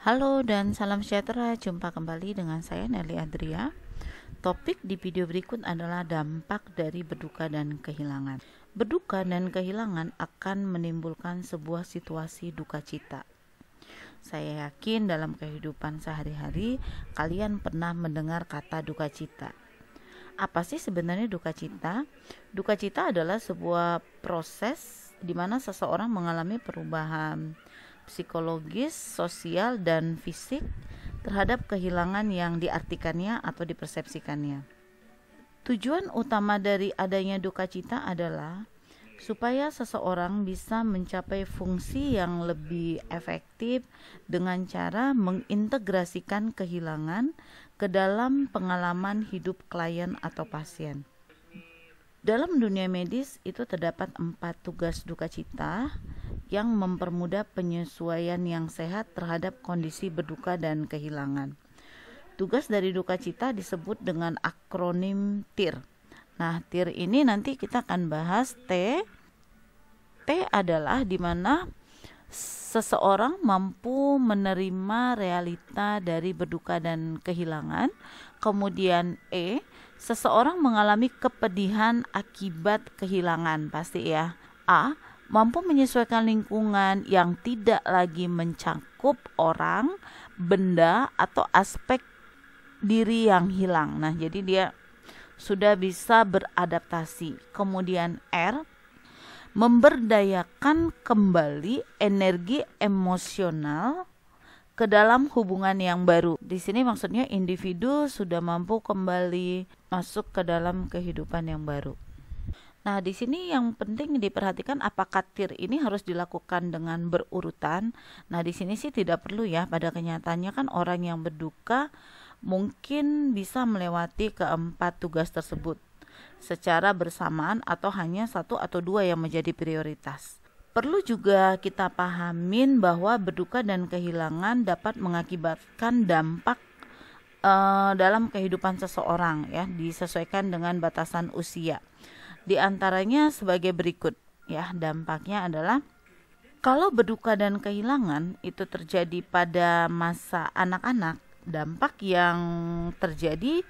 Halo dan salam sejahtera, jumpa kembali dengan saya Nelly Adria. Topik di video berikut adalah dampak dari berduka dan kehilangan. Berduka dan kehilangan akan menimbulkan sebuah situasi duka cita. Saya yakin dalam kehidupan sehari-hari kalian pernah mendengar kata duka cita. Apa sih sebenarnya duka cita? Duka cita adalah sebuah proses di mana seseorang mengalami perubahan psikologis, sosial, dan fisik terhadap kehilangan yang diartikannya atau dipersepsikannya. Tujuan utama dari adanya duka cita adalah supaya seseorang bisa mencapai fungsi yang lebih efektif dengan cara mengintegrasikan kehilangan ke dalam pengalaman hidup klien atau pasien. Dalam dunia medis itu terdapat 4 tugas duka cita yang mempermudah penyesuaian yang sehat terhadap kondisi berduka dan kehilangan. Tugas dari duka cita disebut dengan akronim TIR. Nah, TIR ini nanti kita akan bahas T. T adalah di mana seseorang mampu menerima realita dari berduka dan kehilangan. Kemudian E, seseorang mengalami kepedihan akibat kehilangan, pasti ya. A, mampu menyesuaikan lingkungan yang tidak lagi mencakup orang, benda, atau aspek diri yang hilang. Nah, jadi dia sudah bisa beradaptasi. Kemudian R, memberdayakan kembali energi emosional ke dalam hubungan yang baru. Di sini maksudnya individu sudah mampu kembali masuk ke dalam kehidupan yang baru. Nah, di sini yang penting diperhatikan apakah TIR ini harus dilakukan dengan berurutan. Nah, di sini sih tidak perlu ya. Pada kenyataannya kan orang yang berduka mungkin bisa melewati keempat tugas tersebut secara bersamaan atau hanya 1 atau 2 yang menjadi prioritas. Perlu juga kita pahamin bahwa berduka dan kehilangan dapat mengakibatkan dampak dalam kehidupan seseorang ya, disesuaikan dengan batasan usia. Di antaranya sebagai berikut ya, dampaknya adalah kalau berduka dan kehilangan itu terjadi pada masa anak-anak, dampak yang terjadi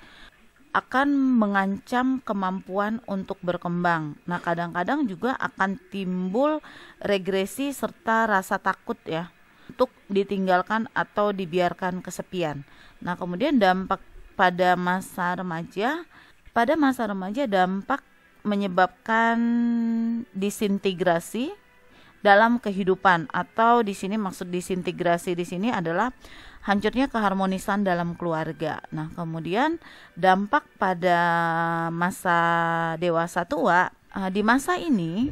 akan mengancam kemampuan untuk berkembang. Nah, kadang-kadang juga akan timbul regresi serta rasa takut ya untuk ditinggalkan atau dibiarkan kesepian. Nah, kemudian dampak pada masa remaja. Pada masa remaja dampak menyebabkan disintegrasi dalam kehidupan, atau di sini maksud disintegrasi di sini adalah hancurnya keharmonisan dalam keluarga. Nah, kemudian dampak pada masa dewasa tua, di masa ini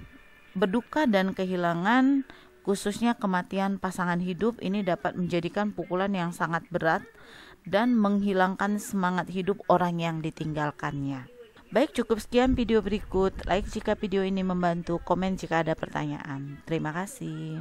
berduka dan kehilangan khususnya kematian pasangan hidup ini dapat menjadikan pukulan yang sangat berat dan menghilangkan semangat hidup orang yang ditinggalkannya. Baik, cukup sekian video berikut. Like jika video ini membantu, komen jika ada pertanyaan. Terima kasih.